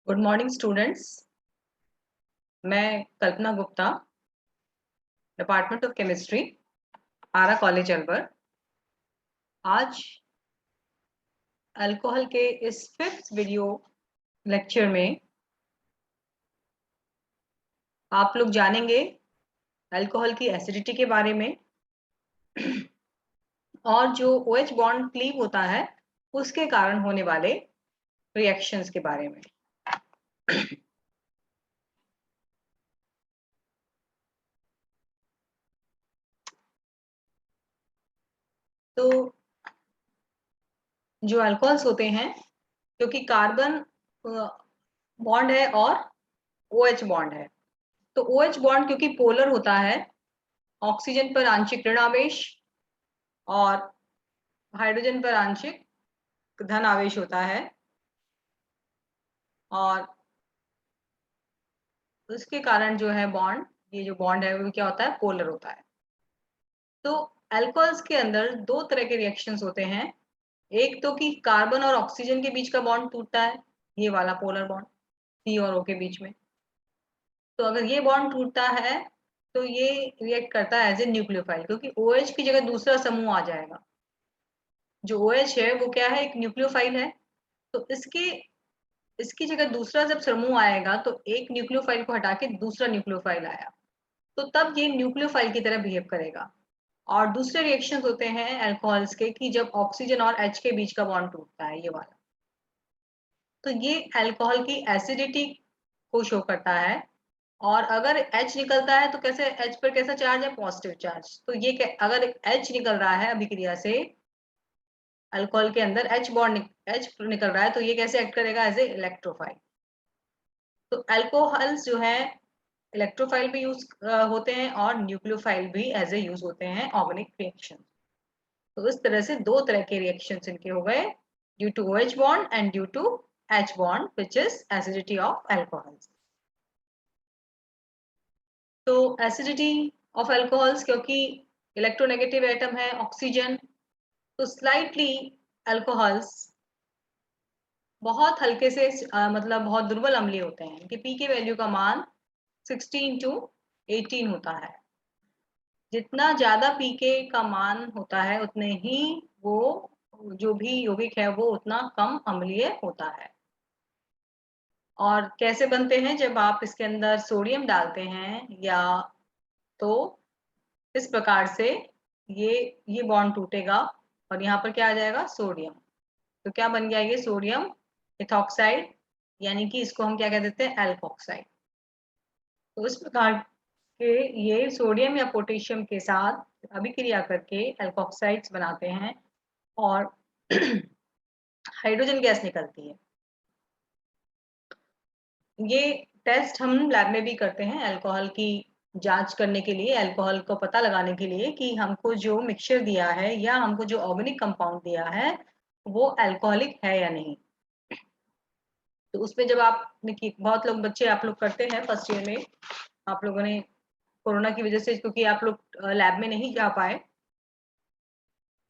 Good morning students. मैं Kalpana Gupta, department of chemistry, Ara college Alwar. आज alcohol के इस 5th वीडियो लेक्चर में आप लोग जानेंगे अल्कोहल की एसिडिटी के बारे में और जो OH बॉन्ड क्लीव होता है उसके कारण होने वाले रिएक्शंस के बारे में। तो जो अल्कोहल्स होते हैं, क्योंकि कार्बन बॉन्ड है और OH बॉन्ड है, तो OH बॉन्ड क्योंकि पोलर होता है, ऑक्सीजन पर आंशिक ऋण आवेश और हाइड्रोजन पर आंशिक धन आवेश होता है, और उसके कारण जो है बॉन्ड, ये जो बॉन्ड है वो क्या होता है, पोलर होता है। तो अल्कोहल्स के अंदर दो तरह के रिएक्शंस होते हैं। एक तो कि कार्बन और ऑक्सीजन के बीच का बॉन्ड टूटता है, ये वाला पोलर बॉन्ड C और O के बीच में। तो अगर ये बॉन्ड टूटता है तो ये रिएक्ट करता है एज ए न्यूक्लियोफाइल, क्योंकि OH की जगह दूसरा समूह आ जाएगा। जो OH है वो क्या है, एक न्यूक्लियोफाइल है। तो इसकी जगह दूसरा जब समूह आएगा तो एक न्यूक्लियोफाइल को हटा के दूसरा न्यूक्लियोफाइल आया, तो तब ये न्यूक्लियोफाइल की तरह बिहेव करेगा। और दूसरे रिएक्शंस होते हैं अल्कोहल्स के कि जब ऑक्सीजन और H के बीच का बॉन्ड टूटता है, ये वाला। तो ये अल्कोहल की एसिडिटी को शो करता है। और अगर H निकलता है तो कैसे, H पर कैसा चार्ज है, पॉजिटिव चार्ज। तो ये अगर H निकल रहा है अभिक्रिया से, अल्कोहल के अंदर H बॉन्ड H निकल रहा है, तो ये कैसे एक्ट करेगा, एज ए इलेक्ट्रोफाइल। तो अल्कोहल्स जो है इलेक्ट्रोफाइल भी यूज होते हैं और न्यूक्लियोफाइल भी एज ए यूज होते हैं ऑर्गेनिक रिएक्शन। तो इस तरह से दो तरह के रिएक्शंस इनके हो गए, due to OH bond and due to H bond, which is acidity of alcohols. तो एसिडिटी ऑफ अल्कोहल्स, क्योंकि इलेक्ट्रोनेगेटिव एटम है ऑक्सीजन, तो स्लाइटली अल्कोहल्स बहुत हल्के से मतलब बहुत दुर्बल अम्लीय होते हैं। इनके पी के वैल्यू का मान 16 to 18 होता है। जितना ज्यादा पीके का मान होता है उतने ही वो जो भी यौगिक है वो उतना कम अम्लीय होता है। और कैसे बनते हैं, जब आप इसके अंदर सोडियम डालते हैं या, तो इस प्रकार से ये बॉन्ड टूटेगा और यहाँ पर क्या आ जाएगा, सोडियम। तो क्या बन गया, ये सोडियम इथॉक्साइड, यानी कि इसको हम क्या कह देते हैं, एल्कोक्साइड। तो इस प्रकार के ये सोडियम या पोटेशियम के साथ अभिक्रिया करके एल्कोक्साइड्स बनाते हैं और हाइड्रोजन गैस निकलती है। ये टेस्ट हम लैब में भी करते हैं अल्कोहल की जांच करने के लिए, अल्कोहल को पता लगाने के लिए कि हमको जो मिक्सचर दिया है या हमको जो ऑर्गेनिक कंपाउंड दिया है वो अल्कोहलिक है या नहीं। तो उसमें जब आपने की, बहुत लोग बच्चे आप लोग करते हैं फर्स्ट ईयर में, आप लोगों ने कोरोना की वजह से, क्योंकि आप लोग लैब में नहीं जा पाए,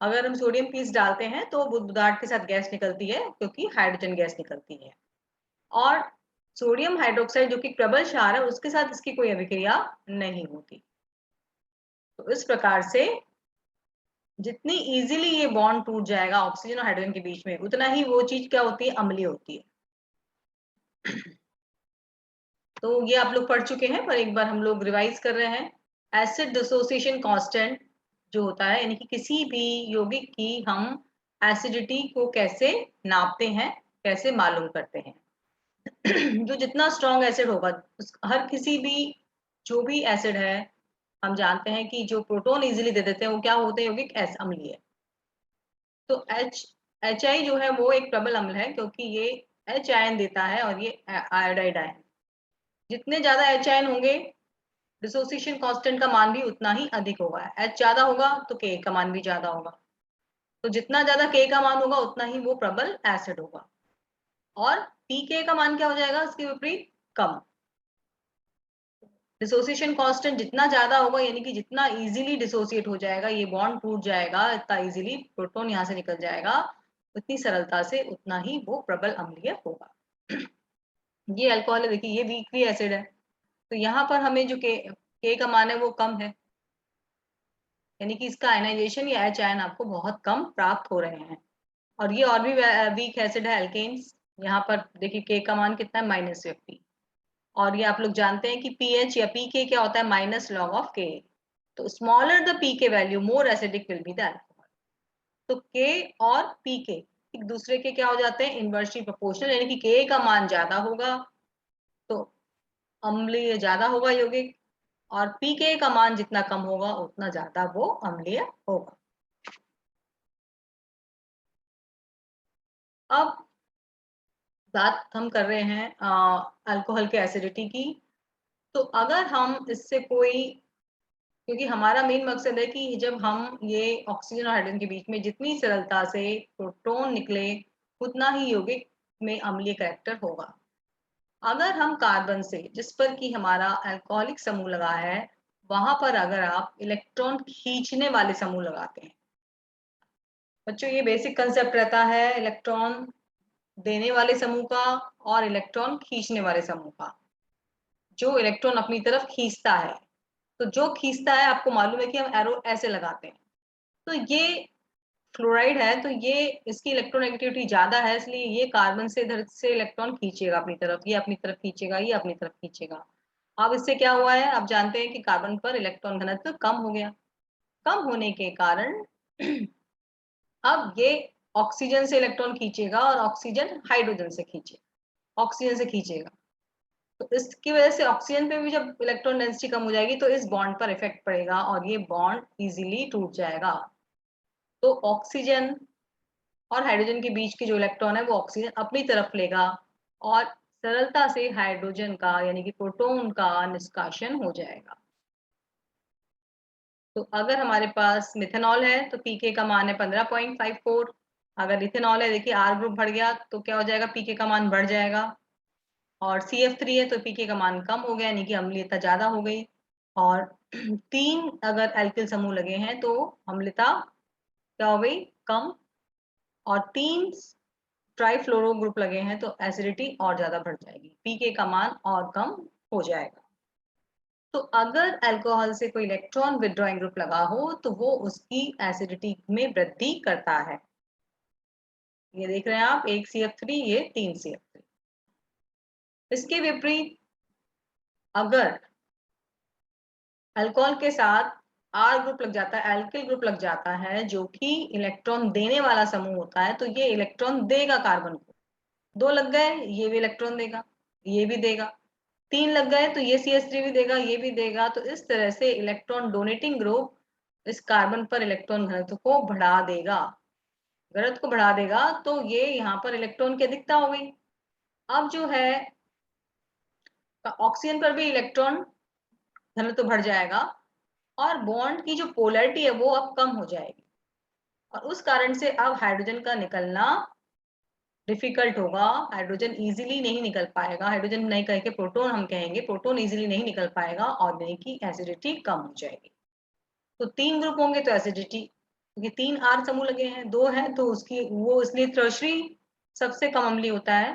अगर हम सोडियम पीस डालते हैं तो बुदार्ट के साथ गैस निकलती है, क्योंकि हाइड्रोजन गैस निकलती है। और सोडियम हाइड्रोक्साइड जो कि प्रबल क्षार है, उसके साथ इसकी कोई अभिक्रिया नहीं होती। तो इस प्रकार से जितनी इजीली ये बॉन्ड टूट जाएगा ऑक्सीजन और हाइड्रोजन के बीच में, उतना ही वो चीज क्या होती है, अम्लीय होती है। तो ये आप लोग पढ़ चुके हैं, पर एक बार हम लोग रिवाइज कर रहे हैं। एसिड डिसोसिएशन कांस्टेंट जो होता है, यानी कि किसी भी यौगिक की हम एसिडिटी को कैसे नापते हैं, कैसे मालूम करते हैं। जो जितना स्ट्रॉन्ग एसिड होगा, हर किसी भी जो भी एसिड है, हम जानते हैं कि जो प्रोटॉन इजीली दे देते हैं वो क्या होते हैं, यौगिक अम्लीय। तो HI जो है वो एक प्रबल अम्ल है, क्योंकि ये H आयन देता है और ये आयोडाइड आयन। जितने ज्यादा H आयन होंगे, डिसोसिएशन कांस्टेंट का मान भी उतना ही अधिक होगा। H ज्यादा होगा तो K का मान भी ज्यादा होगा। तो जितना ज्यादा K का मान होगा उतना ही वो प्रबल एसिड होगा। और pK का मान क्या हो जाएगा, इसके विपरीत, कम। डिसोसिएशन कांस्टेंट जितना ज्यादा होगा, यानी कि जितना इजीली डिसोसिएट हो जाएगा, ये बॉन्ड टूट जाएगा, इतना इजीली प्रोटॉन यहाँ से निकल जाएगा, उतनी सरलता से, उतना ही वो प्रबल अम्लीय होगा। ये अल्कोहल है, देखिए ये वीकली एसिड है, तो यहाँ पर हमें जो के का मान है वो कम है, यानी कि इसका आयनाइजेशन या एच आयन आपको बहुत कम प्राप्त हो रहे हैं। और ये और भी वीक एसिड है एल्केन्स, यहाँ पर देखिए के का मान कितना है -50। और ये आप लोग जानते हैं कि पीएच या पीके क्या होता है, माइनस लॉग ऑफ के। तो smaller the pK value more acidic will be the alcohol. तो के और पीके एक दूसरे के क्या हो जाते हैं, इनवर्सली प्रोपोर्शनल, यानी कि के का मान ज्यादा होगा तो अम्लीय ज्यादा होगा यौगिक, और पीके का मान जितना कम होगा उतना ज्यादा वो अम्लीय होगा। अब बात हम कर रहे हैं अल्कोहल के एसिडिटी की। तो अगर हम इससे कोई, क्योंकि हमारा मेन मकसद है कि जब हम ये ऑक्सीजन और हाइड्रोजन के बीच में जितनी सरलता से प्रोटॉन निकले उतना ही यौगिक में अम्लीय कैरेक्टर होगा। अगर हम कार्बन से, जिस पर कि हमारा अल्कोहलिक समूह लगा है, वहां पर अगर आप इलेक्ट्रॉन खींचने वाले समूह लगाते हैं, बच्चों ये बेसिक कंसेप्ट रहता है इलेक्ट्रॉन देने वाले समूह का और इलेक्ट्रॉन खींचने वाले समूह का। जो इलेक्ट्रॉन अपनी तरफ खींचता है, तो जो खींचता है आपको मालूम है कि हम एरो ऐसे लगाते हैं, तो ये फ्लोराइड है, तो ये इसकी इलेक्ट्रोनेगेटिविटी ज्यादा है, इसलिए ये कार्बन से इधर से इलेक्ट्रॉन खींचेगा अपनी तरफ, ये अपनी तरफ खींचेगा, ये अपनी तरफ खींचेगा। अब इससे क्या हुआ है, आप जानते हैं कि कार्बन पर इलेक्ट्रॉन घनत्व कम हो गया। कम होने के कारण अब ये ऑक्सीजन से इलेक्ट्रॉन खींचेगा और ऑक्सीजन हाइड्रोजन से खींचेगा, ऑक्सीजन से खींचेगा। तो इसकी वजह से ऑक्सीजन पे भी जब इलेक्ट्रॉन डेंसिटी कम हो जाएगी तो इस बॉन्ड पर इफेक्ट पड़ेगा और ये बॉन्ड इजीली टूट जाएगा। तो ऑक्सीजन और हाइड्रोजन के बीच के जो इलेक्ट्रॉन है वो ऑक्सीजन अपनी तरफ लेगा और सरलता से हाइड्रोजन का यानी कि प्रोटॉन का निष्कासन हो जाएगा। तो अगर हमारे पास मिथेनॉल है तो पीके का मान है 15.54। अगर इथेनॉल है, देखिए आर ग्रुप बढ़ गया तो क्या हो जाएगा, पीके का मान बढ़ जाएगा। और CF3 है तो पीके का मान कम हो गया, यानी कि अम्लीयता ज्यादा हो गई। और 3 अगर एल्किल समूह लगे हैं तो अम्लता क्या हो गई, कम। और 3 ट्राइफ्लोरो ग्रुप लगे हैं तो एसिडिटी और ज्यादा बढ़ जाएगी, पीके का मान और कम हो जाएगा। तो अगर अल्कोहल से कोई इलेक्ट्रॉन विथड्रॉइंग ग्रुप लगा हो तो वो उसकी एसिडिटी में वृद्धि करता है। ये देख रहे हैं आप, 1 CF3, ये 3 CF3। इसके विपरीत अगर अल्कोहल के साथ आर ग्रुप लग जाता है, एल्किल ग्रुप लग जाता है जो कि इलेक्ट्रॉन देने वाला समूह होता है, तो ये इलेक्ट्रॉन देगा कार्बन को। 2 लग गए, ये भी इलेक्ट्रॉन देगा, ये भी देगा। 3 लग गए तो ये CH3 भी देगा, ये भी देगा। तो इस तरह से इलेक्ट्रॉन डोनेटिंग ग्रुप इस कार्बन पर इलेक्ट्रॉन घनत्व को बढ़ा देगा, घनत्व को बढ़ा देगा। तो ये यहाँ पर इलेक्ट्रॉन की अधिकता हो गई। अब जो है ऑक्सीजन पर भी इलेक्ट्रॉन घनत्व बढ़ जाएगा और बॉन्ड की जो पोलैरिटी है वो अब कम हो जाएगी, और उस कारण से अब हाइड्रोजन का निकलना डिफिकल्ट होगा। हाइड्रोजन इजीली नहीं निकल पाएगा, हाइड्रोजन नहीं कह के प्रोटॉन हम कहेंगे, प्रोटॉन इजीली नहीं निकल पाएगा और यानी कि एसिडिटी कम हो जाएगी। तो 3 ग्रुप होंगे तो एसिडिटी, क्योंकि 3 आर समूह लगे हैं, 2 है तो उसकी वो इसलिए टर्शरी सबसे कम अम्लीय होता है।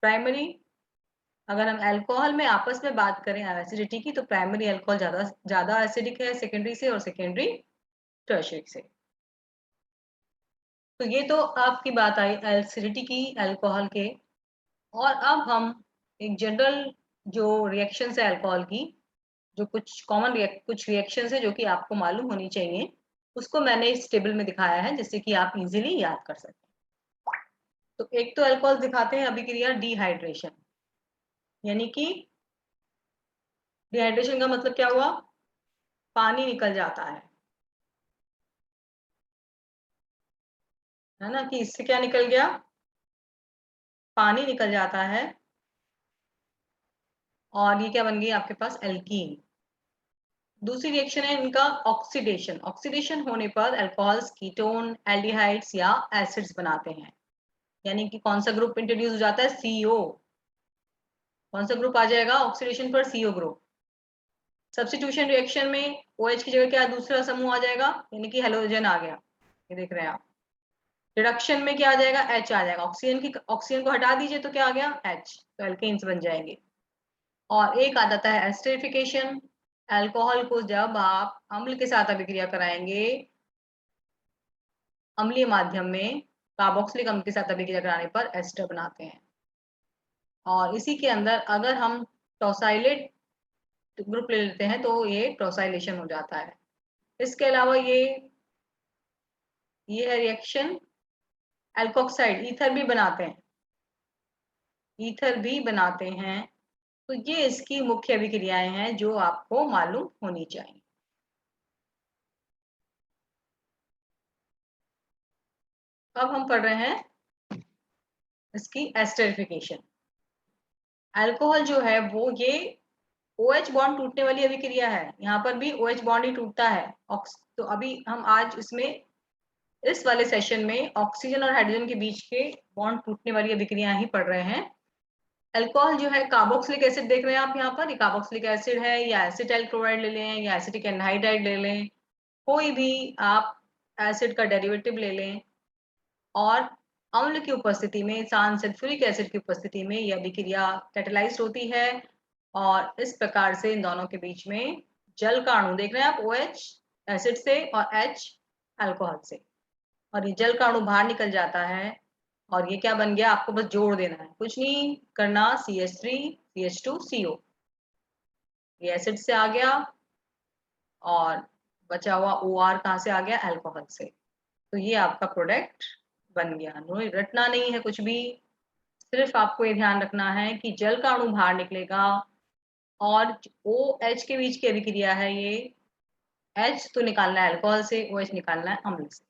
प्राइमरी, अगर हम अल्कोहल में आपस में बात करें एसिडिटी की, तो प्राइमरी अल्कोहल ज्यादा ज्यादा एसिडिक है सेकेंडरी से, और सेकेंडरी टर्शरी से। तो ये तो आपकी बात आई एसिडिटी की अल्कोहल के। और अब हम एक जनरल जो रिएक्शंस है अल्कोहल की, जो कुछ कॉमन कुछ रिएक्शंस है जो कि आपको मालूम होनी चाहिए, उसको मैंने इस टेबल में दिखाया है जिससे कि आप इजीली याद कर सकें। तो एक तो अल्कोहल दिखाते हैं अभिक्रिया डिहाइड्रेशन, यानी कि डिहाइड्रेशन का मतलब क्या हुआ, पानी निकल जाता है ना, कि इससे क्या निकल गया, पानी निकल जाता है। और ये क्या बन गई आपके पास, एल्कीन। दूसरी रिएक्शन है इनका ऑक्सीडेशन। ऑक्सीडेशन होने पर अल्कोहल्स कीटोन, एल्डिहाइड्स या एसिड्स बनाते हैं, यानी कि कौन सा ग्रुप इंट्रोड्यूस हो जाता है, CO। कौन सा ग्रुप आ जाएगा ऑक्सीडेशन पर, CO ग्रुप। सब्स्टिट्यूशन रिएक्शन में OH की जगह क्या दूसरा समूह आ जाएगा, यानी कि हेलोजन आ गया, ये देख रहे हैं आप। रिडक्शन में क्या आ जाएगा, H आ जाएगा। ऑक्सीजन को हटा दीजिए तो क्या आ गया, H, तो एल्केन्स बन जाएंगे। और एक आ जाता है एस्टरिफिकेशन। अल्कोहल को जब आप अम्ल के साथ अभिक्रिया कराएंगे, अम्लीय माध्यम में कार्बोक्सिलिक अम्ल के साथ अभिक्रिया कराने पर एस्टर बनाते हैं। और इसी के अंदर अगर हम टॉसाइलेट ग्रुप ले लेते हैं तो ये टॉसाइलेशन हो जाता है। इसके अलावा ये है रिएक्शन एल्कोक्साइड, ईथर भी बनाते हैं, ईथर भी बनाते हैं। तो ये इसकी मुख्य अभिक्रियाएं हैं जो आपको मालूम होनी चाहिए। अब हम पढ़ रहे हैं इसकी एस्टरिफिकेशन। अल्कोहल जो है वो ये OH बॉन्ड टूटने वाली अभिक्रिया है, यहाँ पर भी OH बॉन्ड ही टूटता है। तो अभी हम आज इसमें इस वाले सेशन में ऑक्सीजन और हाइड्रोजन के बीच के बॉन्ड टूटने वाली अभिक्रिया ही पढ़ रहे हैं। अल्कोहल जो है कार्बोक्सिलिक एसिड देख रहे हैं आप यहाँ पर, ये कार्बोक्सिलिक एसिड है, या एसिटाइल क्लोराइड ले लें या एसिटिक एनहाइड्राइड ले लें, कोई भी आप एसिड का डेरिवेटिव ले लें। और अम्ल की उपस्थिति में, सांस सल्फ्यूरिक एसिड की उपस्थिति में यह अभिक्रिया कैटेलाइज्ड होती है और इस प्रकार से इन दोनों के बीच में जल का अणु देख रहे हैं आप, OH एसिड से और H अल्कोहल से, और ये जल का अणु बाहर निकल जाता है और ये क्या बन गया, आपको बस जोड़ देना है, कुछ नहीं करना, CH3 CH2 CO, ये एसिड से आ गया और बचा हुआ OR कहाँ से आ गया, अल्कोहल से। तो ये आपका प्रोडक्ट बन गया। रटना नहीं है कुछ भी, सिर्फ आपको ये ध्यान रखना है कि जल का अणु बाहर निकलेगा और OH के बीच की अभिक्रिया है ये, H तो निकालना है अल्कोहल से, OH निकालना है अम्ल से।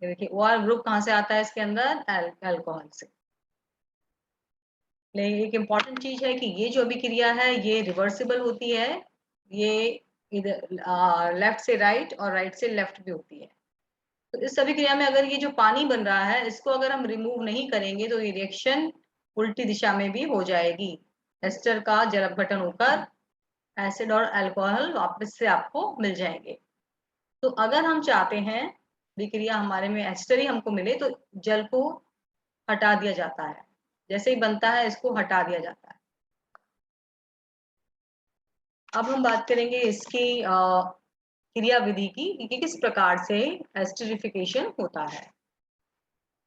ये देखिए OR ग्रुप कहाँ से आता है इसके अंदर, अल्कोहल से। लेकिन एक इम्पॉर्टेंट चीज है कि ये जो अभिक्रिया है ये रिवर्सिबल होती है, ये इधर लेफ्ट से राइट और राइट से लेफ्ट भी होती है। तो इस अभिक्रिया में अगर ये जो पानी बन रहा है इसको अगर हम रिमूव नहीं करेंगे तो ये रिएक्शन उल्टी दिशा में भी हो जाएगी, एस्टर का जल अपघटन होकर एसिड और अल्कोहल वापस से आपको मिल जाएंगे। तो अगर हम चाहते हैं अभिक्रिया हमारे में एस्टर ही हमको मिले तो जल को हटा दिया जाता है, जैसे ही बनता है इसको हटा दिया जाता है। अब हम बात करेंगे इसकी क्रिया विधि की कि किस प्रकार से एस्टरिफिकेशन होता है।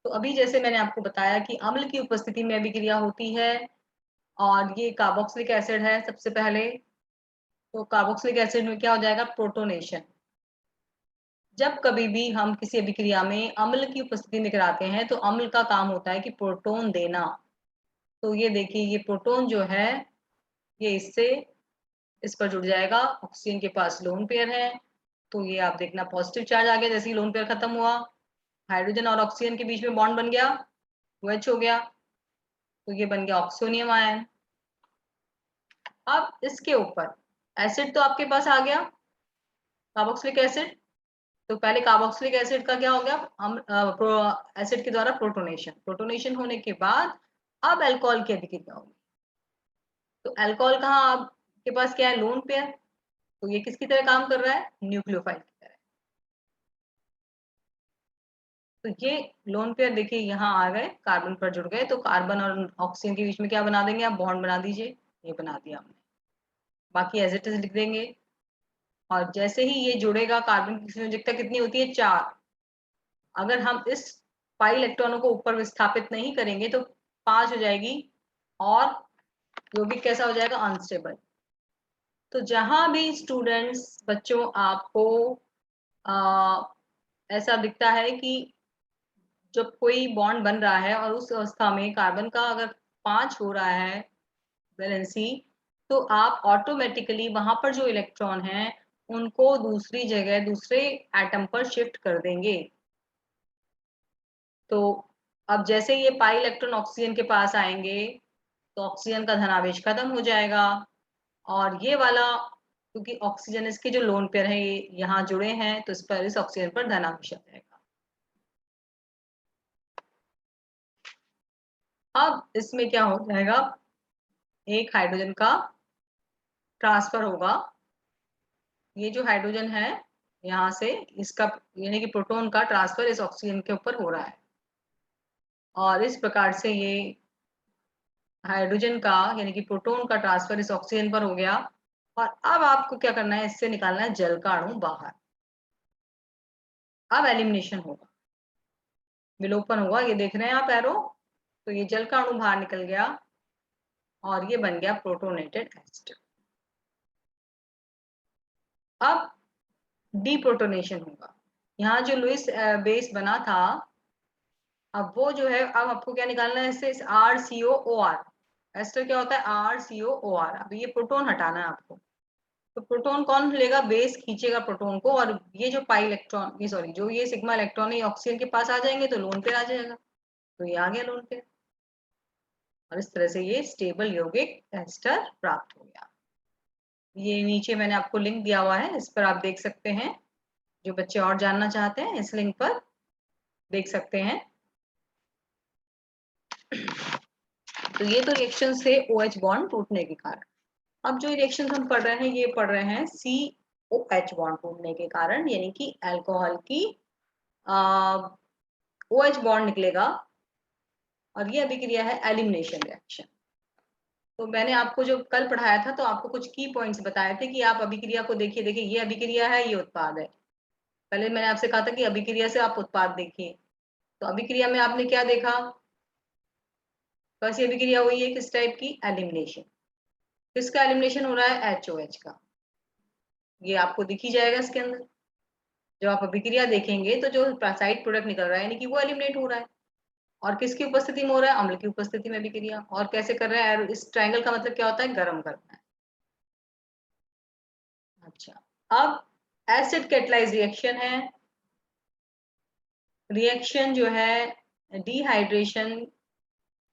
तो अभी जैसे मैंने आपको बताया कि अम्ल की उपस्थिति में अभिक्रिया होती है और ये कार्बोक्सिलिक एसिड है सबसे पहले। तो कार्बोक्सिलिक एसिड में क्या हो जाएगा, प्रोटोनेशन। जब कभी भी हम किसी अभिक्रिया में अम्ल की उपस्थिति में कराते हैं तो अम्ल का काम होता है कि प्रोटोन देना। तो ये देखिए ये प्रोटोन जो है ये इस पर जुड़ जाएगा, ऑक्सीजन के पास लोन पेयर है तो ये आप देखना पॉजिटिव चार्ज आ गया, जैसे ही लोन पेयर खत्म हुआ हाइड्रोजन और ऑक्सीजन के बीच में बॉन्ड बन गया, OH हो गया, तो ये बन गया ऑक्सोनियम आयन। अब इसके ऊपर एसिड तो आपके पास आ गया, कार्बोक्सिलिक एसिड। तो पहले कार्बोक्सिलिक एसिड का क्या हो गया, हम एसिड के द्वारा प्रोटोनेशन, प्रोटोनेशन होने के बाद अब अल्कोहल की अभिक्रिया होगी। तो अल्कोहल कहाँ आपके पास क्या है, लोन पेयर, तो ये किसकी तरह काम कर रहा है, न्यूक्लियोफाइल की तरह। तो ये लोन पेयर देखिए यहाँ आ गए, कार्बन पर जुड़ गए, तो कार्बन और ऑक्सीजन के बीच में क्या बना देंगे आप, बॉन्ड बना दीजिए, ये बना दिया हमने, बाकी एज इट इज लिख देंगे। और जैसे ही ये जुड़ेगा, कार्बन की संयोजकता कितनी होती है, 4। अगर हम इस पाई इलेक्ट्रॉनों को ऊपर विस्थापित नहीं करेंगे तो 5 हो जाएगी और यौगिक कैसा हो जाएगा, अनस्टेबल। तो जहां भी स्टूडेंट्स बच्चों आपको आ, ऐसा दिखता है कि जब कोई बॉन्ड बन रहा है और उस अवस्था में कार्बन का अगर 5 हो रहा है वैलेंसी, तो आप ऑटोमेटिकली वहां पर जो इलेक्ट्रॉन हैं उनको दूसरी जगह दूसरे एटम पर शिफ्ट कर देंगे। तो अब जैसे ये पाई इलेक्ट्रॉन ऑक्सीजन के पास आएंगे तो ऑक्सीजन का धनावेश खत्म हो जाएगा और ये वाला, क्योंकि ऑक्सीजन इसके जो लोन पेयर है ये यहाँ जुड़े हैं तो इस ऑक्सीजन पर धनावेश आ जाएगा। अब इसमें क्या हो जाएगा, एक हाइड्रोजन का ट्रांसफर होगा, ये जो हाइड्रोजन है यहाँ से इसका यानी कि प्रोटॉन का ट्रांसफर इस ऑक्सीजन के ऊपर हो रहा है, और इस प्रकार से ये हाइड्रोजन का यानी कि प्रोटॉन का ट्रांसफर इस ऑक्सीजन पर हो गया। और अब आपको क्या करना है, इससे निकालना है जल का अणु बाहर। अब एलिमिनेशन होगा, विलोपन होगा, ये देख रहे हैं आप एरो, तो ये जल का अणु बाहर निकल गया और ये बन गया प्रोटोनेटेड एस्टर। अब डीप्रोटोनेशन होगा, यहाँ जो लुईस बेस बना था, अब वो जो है, अब आपको क्या निकालना है इससे, RCOOR। एस्टर क्या होता है, RCOOR। अब ये प्रोटोन हटाना है आपको, तो प्रोटोन कौन लेगा, बेस खींचेगा प्रोटोन को, और ये जो पाई इलेक्ट्रॉन, ये सॉरी, जो ये सिग्मा इलेक्ट्रॉन है ऑक्सीजन के पास आ जाएंगे तो लोन पेयर आ जाएगा, तो ये आ गया लोन पेयर, और इस तरह से ये स्टेबल यौगिक एस्टर प्राप्त हो गया। ये नीचे मैंने आपको लिंक दिया हुआ है, इस पर आप देख सकते हैं, जो बच्चे और जानना चाहते हैं इस लिंक पर देख सकते हैं। तो ये तो रिएक्शन से OH बॉन्ड टूटने के कारण। अब जो रिएक्शन हम पढ़ रहे हैं, ये पढ़ रहे हैं COH बॉन्ड टूटने के कारण, यानी कि अल्कोहल की OH बॉन्ड निकलेगा, और ये अभिक्रिया है एलिमिनेशन रिएक्शन। तो मैंने आपको जो कल पढ़ाया था, तो आपको कुछ की पॉइंट्स बताए थे कि आप अभिक्रिया को देखिए, देखिए ये अभिक्रिया है, ये उत्पाद है। पहले मैंने आपसे कहा था कि अभिक्रिया से आप उत्पाद देखिए, तो अभिक्रिया में आपने क्या देखा, कैसी अभिक्रिया हुई है, किस टाइप की, एलिमिनेशन। किसका एलिमिनेशन हो रहा है, HOH का, ये आपको दिख ही जाएगा इसके अंदर। जब आप अभिक्रिया देखेंगे तो जो साइड प्रोडक्ट निकल रहा है, यानी कि वो एलिमिनेट हो रहा है, और किसकी उपस्थिति में हो रहा है, अम्ल की उपस्थिति में अभिक्रिया। और कैसे कर रहे हैं, इस ट्रायंगल का मतलब क्या होता है, गर्म करना है। अच्छा, अब एसिड कैटलाइज रिएक्शन है, रिएक्शन जो है डिहाइड्रेशन,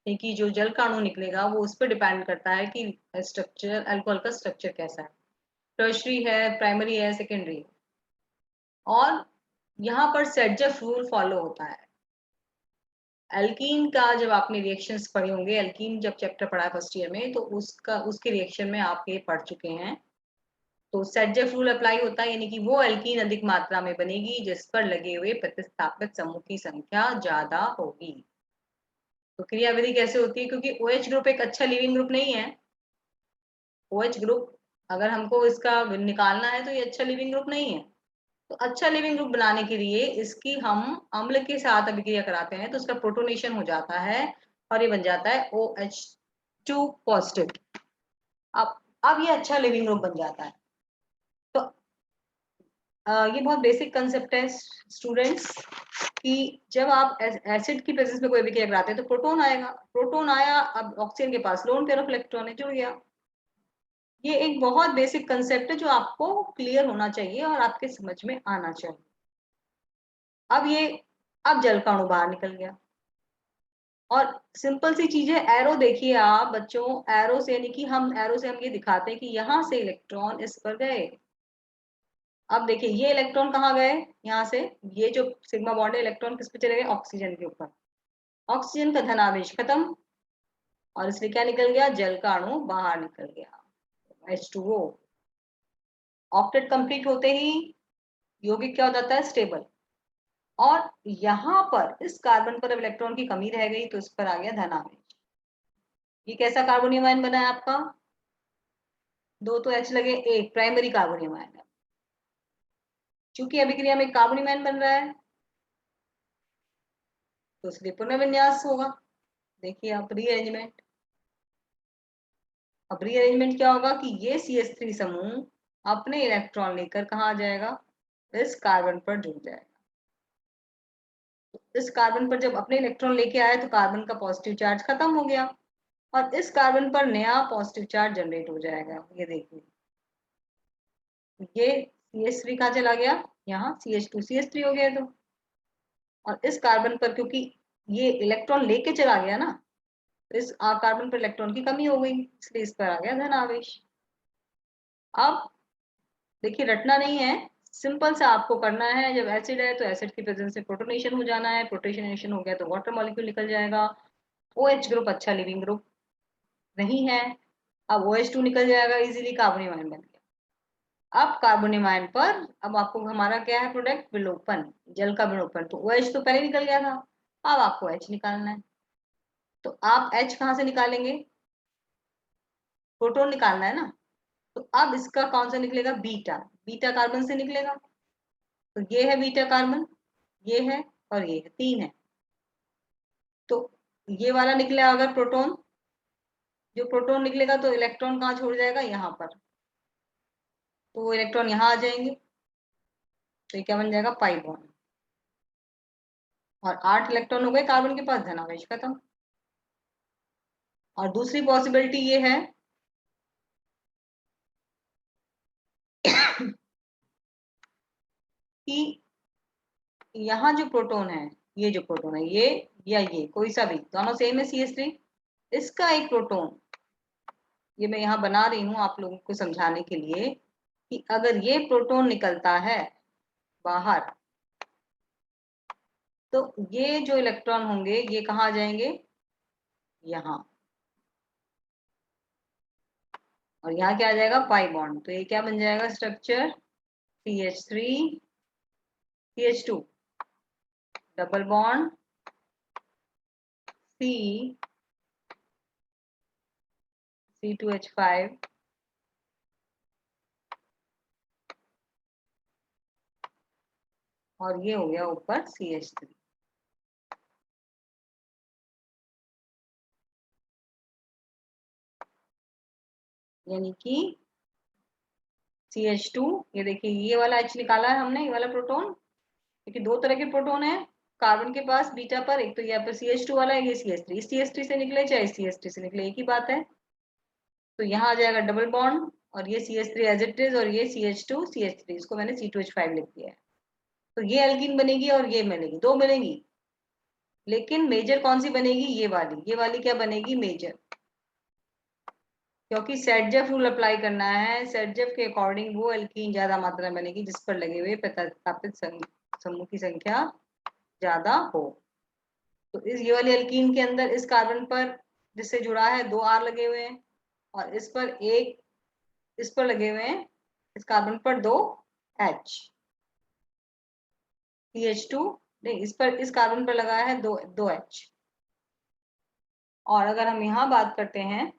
कि जो जल का अणु निकलेगा वो उस पर डिपेंड करता है कि स्ट्रक्चर, अल्कोहल का स्ट्रक्चर कैसा है, टर्शरी है, प्राइमरी है, सेकेंडरी है। और यहाँ पर सेडजेफ रूल फॉलो होता है। एल्कीन का जब आपने रिएक्शंस पढ़े होंगे, एल्कीन जब चैप्टर पढ़ा है फर्स्ट ईयर में, तो उसके रिएक्शन में आप ये पढ़ चुके हैं। तो सेडजेफ रूल अप्लाई होता है, यानी कि वो एल्कीन अधिक मात्रा में बनेगी जिस पर लगे हुए प्रतिस्थापित समूह की संख्या ज्यादा होगी। तो क्रियाविधि कैसे होती है, क्योंकि OH ग्रुप एक अच्छा लिविंग ग्रुप नहीं है, OH ग्रुप अगर हमको इसका निकालना है तो ये अच्छा लिविंग ग्रुप नहीं है। तो अच्छा लिविंग ग्रुप बनाने के लिए इसकी हम अम्ल के साथ अभिक्रिया कराते हैं, तो उसका प्रोटोनेशन हो जाता है और ये बन जाता है OH2 पॉजिटिव। अब ये अच्छा लिविंग ग्रुप बन जाता है। तो ये बहुत बेसिक कंसेप्ट है स्टूडेंट्स, कि जब आप एसिड की प्रेजेंस में कोई अभिक्रिया कराते हैं तो प्रोटोन आएगा, प्रोटोन आया, अब ऑक्सीजन के पास लोन पेयर ऑफ इलेक्ट्रॉन है, जुड़ गया। ये एक बहुत बेसिक कंसेप्ट है जो आपको क्लियर होना चाहिए और आपके समझ में आना चाहिए। अब ये, अब जल का अणु बाहर निकल गया, और सिंपल सी चीज है, एरो देखिए आप बच्चों, एरो से यानी कि हम एरो से हम ये दिखाते हैं कि यहाँ से इलेक्ट्रॉन इस पर गए। अब देखिए ये इलेक्ट्रॉन कहाँ गए, यहाँ से, ये जो सिग्मा बॉन्ड है, इलेक्ट्रॉन किस पे चले गए, ऑक्सीजन के ऊपर। ऑक्सीजन का धन आवेश खत्म, और इसलिए क्या निकल गया, जल का अणु बाहर निकल गया, H2O। ऑक्टेट कंप्लीट होते ही यौगिक क्या हो जाता है, स्टेबल। और यहाँ पर इस कार्बन पर अब इलेक्ट्रॉन की कमी रह गई, तो इस पर आ गया धन आवेश। ये कैसा कार्बोनियम आयन बना है आपका, दो तो H लगे, एक प्राइमरी कार्बोनियम आयन है। चूंकि अभिक्रिया में कार्बोनियम आयन बन रहा है, तो इसलिए पुनर्विन्यास होगा। देखिए आप रीअरेंजमेंट, अब रीअरेंजमेंट क्या होगा कि ये CH3 समूह अपने इलेक्ट्रॉन लेकर कहाँ आ जाएगा, इस कार्बन पर जुड़ जाएगा। इस कार्बन पर जब अपने इलेक्ट्रॉन लेके आए तो कार्बन का पॉजिटिव चार्ज खत्म हो गया, और इस कार्बन पर नया पॉजिटिव चार्ज जनरेट हो जाएगा। ये देखिए, ये CH3 कहाँ चला गया, यहाँ CH2 CH3 हो गया। तो और इस कार्बन पर क्योंकि ये इलेक्ट्रॉन लेके चला गया ना, तो इस कार्बन पर इलेक्ट्रॉन की कमी हो गई, इसलिए इस पर आ गया धन आवेश। अब देखिए रटना नहीं है, सिंपल सा आपको करना है, जब एसिड है तो एसिड की प्रेजेंस में प्रोटोनेशन हो जाना है, प्रोटोनेशन हो गया तो वाटर मॉलिक्यूल निकल जाएगा। OH ग्रुप अच्छा लिविंग ग्रुप नहीं है, अब OH2 निकल जाएगा इजीली, कार्बोनियम आयन बन गया। अब कार्बोनियम आयन पर अब आपको हमारा क्या है प्रोडक्ट, विलोपन, जल का विलोपन। तो OH तो पहले निकल गया था, अब आपको H निकालना है। तो आप H कहाँ से निकालेंगे, प्रोटॉन निकालना है ना। तो अब इसका कौन सा निकलेगा, बीटा, बीटा कार्बन से निकलेगा। तो ये है बीटा कार्बन, ये है और ये है, 3 है। तो ये वाला निकलेगा अगर प्रोटॉन, जो प्रोटॉन निकलेगा तो इलेक्ट्रॉन कहाँ छोड़ जाएगा, यहाँ पर। तो वो इलेक्ट्रॉन यहाँ आ जाएंगे, तो ये क्या बन जाएगा, पाई बॉन्ड। और 8 इलेक्ट्रॉन हो गए कार्बन के पास, धनावेश खत्म। और दूसरी पॉसिबिलिटी ये है कि यहाँ जो प्रोटॉन है, ये जो प्रोटॉन है, ये या ये कोई सा भी, दोनों सेम है CH3, इसका एक प्रोटॉन, ये मैं यहाँ बना रही हूँ आप लोगों को समझाने के लिए कि अगर ये प्रोटॉन निकलता है बाहर, तो ये जो इलेक्ट्रॉन होंगे ये कहाँ आ जाएंगे, यहाँ। और यहाँ क्या आ जाएगा, पाई बॉन्ड। तो ये क्या बन जाएगा structure, CH3 CH2 double bond C C2H5 और ये हो गया ऊपर CH3। यानी कि CH2, ये देखिए ये वाला H निकाला है हमने, ये वाला प्रोटॉन, क्योंकि दो तरह के प्रोटॉन है कार्बन के पास बीटा पर, एक तो यहाँ पर CH2 वाला है, ये CH3, इस CH3 से निकले चाहे CH3 से निकले एक ही बात है। तो यहाँ आ जाएगा डबल बॉन्ड और ये CH3 एज इट इज, और ये CH2 CH3, इसको मैंने C2H5 लिख दिया है। तो ये एल्कीन बनेगी और ये मिलेगी, दो मिलेंगी, लेकिन मेजर कौन सी बनेगी, ये वाली क्या बनेगी मेजर, क्योंकि सेटजेफ रूल अप्लाई करना है। सेटजेफ के अकॉर्डिंग वो एल्कीन ज्यादा मात्रा में बनेगी जिस पर लगे हुए प्रतिस्थापित समूह की संख्या ज्यादा हो। तो इस ये वाली एल्कीन के अंदर इस कार्बन पर जिससे जुड़ा है 2 R लगे हुए हैं, और इस पर एक, इस पर लगे हुए हैं, इस कार्बन पर 2 H, CH2 नहीं, इस पर, इस कार्बन पर लगा है 2 H। और अगर हम यहाँ बात करते हैं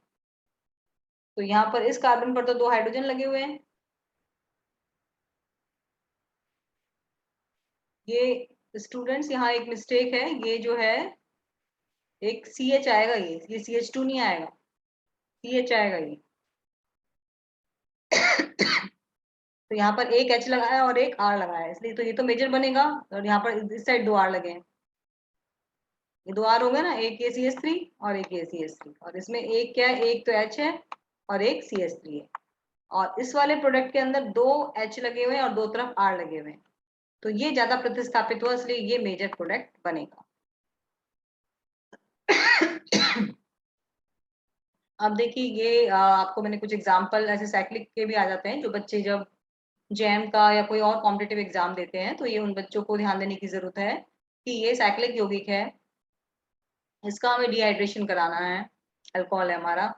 तो यहाँ पर इस कार्बन पर तो 2 हाइड्रोजन लगे हुए हैं। ये स्टूडेंट्स यहाँ एक मिस्टेक है, ये जो है एक CH आएगा, ये CH2 नहीं आएगा, CH आएगा ये। तो यहाँ पर एक H लगाया और एक R लगाया, इसलिए तो ये तो मेजर बनेगा। और यहाँ पर इस साइड 2 R लगे हैं, ये 2 R हो गए ना, एक ये CH3 और एक ये CH3, और इसमें एक क्या है, एक तो H है और एक CH3 है। और इस वाले प्रोडक्ट के अंदर 2 H लगे हुए हैं और दो तरफ R लगे हुए हैं, तो ये ज्यादा प्रतिस्थापित हुआ, इसलिए ये मेजर प्रोडक्ट बनेगा। अब देखिए ये आपको मैंने कुछ एग्जांपल ऐसे साइक्लिक के भी आ जाते हैं, जो बच्चे जब जैम का या कोई और कॉम्पिटिटिव एग्जाम देते हैं तो ये उन बच्चों को ध्यान देने की जरूरत है कि ये साइक्लिक यौगिक है, इसका हमें डिहाइड्रेशन कराना है, अल्कोहल है हमारा।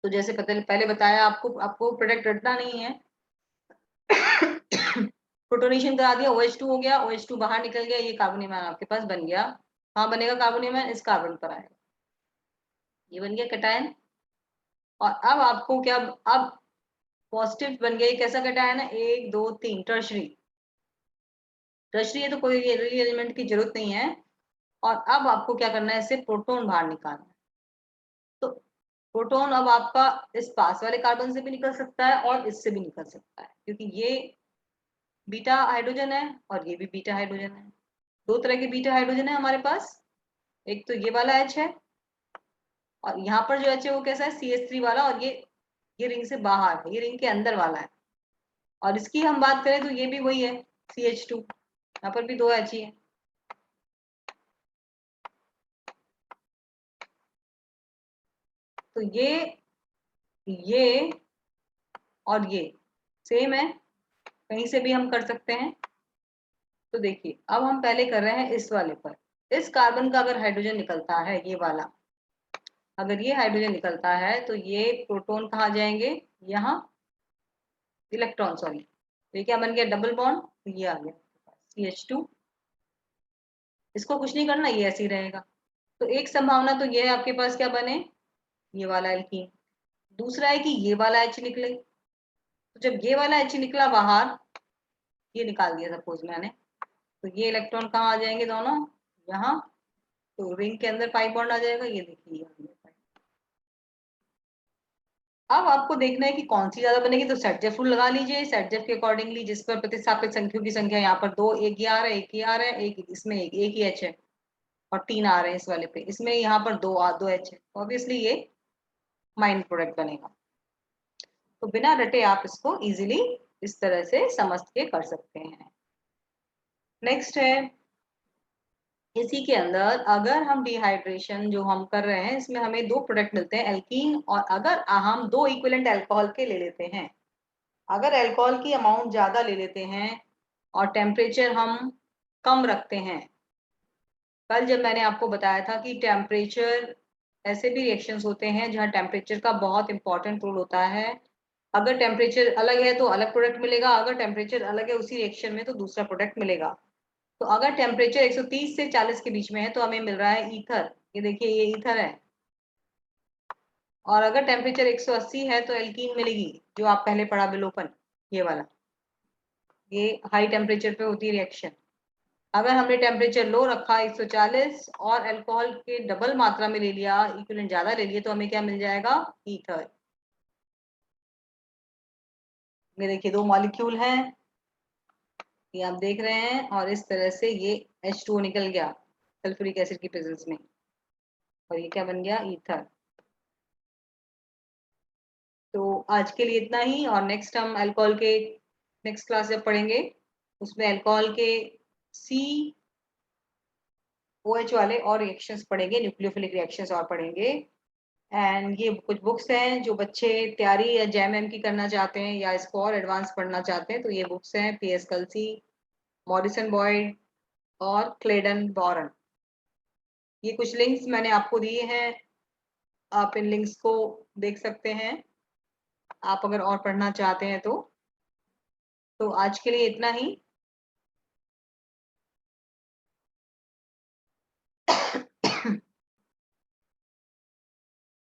तो जैसे पहले बताया आपको, आपको प्रोडक्ट रटना नहीं है। प्रोटोनेशन करा दिया, OH2 हो गया, OH2 बाहर निकल गया, ये कार्बोनियम आयन आपके पास बन गया। कहाँ बनेगा कार्बोनियम आयन, इस कार्बन पर आएगा, ये बन गया कैटायन। और अब आपको क्या, अब पॉजिटिव बन गया, ये कैसा कैटायन है, 1 2 3 टर्शरी, टर्शरी है तो कोई एलिमेंट की जरूरत नहीं है। और अब आपको क्या करना है, इससे प्रोटॉन बाहर निकालना है। तो प्रोटॉन अब आपका इस पास वाले कार्बन से भी निकल सकता है और इससे भी निकल सकता है, क्योंकि ये बीटा हाइड्रोजन है और ये भी बीटा हाइड्रोजन है। दो तरह के बीटा हाइड्रोजन है हमारे पास, एक तो ये वाला H है, और यहाँ पर जो H है वो कैसा है, CH3 वाला, और ये रिंग से बाहर है, ये रिंग के अंदर वाला है। और इसकी हम बात करें तो ये भी वही है, CH2, यहाँ पर भी 2 H ही है। तो ये और ये सेम है, कहीं से भी हम कर सकते हैं। तो देखिए अब हम पहले कर रहे हैं इस वाले पर, इस कार्बन का अगर हाइड्रोजन निकलता है, ये वाला अगर ये हाइड्रोजन निकलता है तो ये प्रोटॉन कहाँ जाएंगे, यहाँ, इलेक्ट्रॉन सॉरी, ये क्या बन गया डबल बॉन्ड, तो ये आ गया CH2। इसको कुछ नहीं करना, ये ऐसे ही रहेगा। तो एक संभावना तो ये है आपके पास क्या बने, ये वाला एल्कीन। दूसरा है कि ये वाला H निकले। तो जब ये वाला H निकला बाहर, ये निकाल दिया सपोज मैंने, तो ये इलेक्ट्रॉन कहाँ आ जाएंगे दोनों, यहाँ। तो रिंग के अंदर 5 बॉन्ड आ जाएगा, ये देखिए। अब आपको देखना है कि कौन सी ज्यादा बनेगी, तो सेटजेफ रूल लगा लीजिए। सेटजेफ के अकॉर्डिंगली जिस पर प्रतिस्थापित संख्याओं की संख्या, यहाँ पर 2 एक ही आ रहा है, एक ही आ रहा है, एक इसमें एक ही H है, और 3 आ रहे हैं इस वाले पे, इसमें यहाँ पर 2 H है, ऑब्वियसली ये माइनस प्रोडक्ट बनेगा। तो बिना रटे आप इसको इजीली इस तरह से समझ के कर सकते हैं। नेक्स्ट है, इसी के अंदर अगर हम डिहाइड्रेशन जो हम कर रहे हैं, इसमें हमें 2 प्रोडक्ट मिलते हैं एल्कीन, और अगर हम 2 इक्विवेलेंट अल्कोहल के ले लेते हैं, अगर अल्कोहल की अमाउंट ज्यादा ले लेते हैं और टेम्परेचर हम कम रखते हैं, कल जब मैंने आपको बताया था कि टेम्परेचर, ऐसे भी रिएक्शंस होते हैं जहाँ टेम्परेचर का बहुत इंपॉर्टेंट रोल होता है। अगर टेम्परेचर अलग है तो अलग प्रोडक्ट मिलेगा, अगर टेम्परेचर अलग है उसी रिएक्शन में तो दूसरा प्रोडक्ट मिलेगा। तो अगर टेम्परेचर 130 से 40 के बीच में है तो हमें मिल रहा है ईथर, ये देखिए ये ईथर है। और अगर टेम्परेचर 180 है तो एल्कीन मिलेगी, जो आप पहले पढ़ा विलोपन, ये वाला, ये हाई टेम्परेचर पे होती है रिएक्शन। अगर हमने टेम्परेचर लो रखा 140 और अल्कोहल के डबल मात्रा में ले लिया, इक्विवेलेंट ज्यादा ले लिए, तो हमें क्या मिल जाएगा, ईथर। ये देखिए 2 मॉलिक्यूल हैं, ये आप देख रहे हैं, और इस तरह से ये H2O निकल गया सल्फ्यूरिक एसिड की प्रेजेंस में, और ये क्या बन गया, ईथर। तो आज के लिए इतना ही, और नेक्स्ट हम अल्कोहल के नेक्स्ट क्लास जब पढ़ेंगे, उसमें अल्कोहल के COH वाले और रिएक्शंस पढ़ेंगे, न्यूक्लियोफिलिक रिएक्शंस और पढ़ेंगे। एंड ये कुछ बुक्स हैं जो बच्चे तैयारी या JAM की करना चाहते हैं या इसको और एडवांस पढ़ना चाहते हैं, तो ये बुक्स हैं PS कल्सी, मॉरिसन बॉयड और क्लेडन बॉरन। ये कुछ लिंक्स मैंने आपको दिए हैं, आप इन लिंक्स को देख सकते हैं, आप अगर और पढ़ना चाहते हैं तो आज के लिए इतना ही।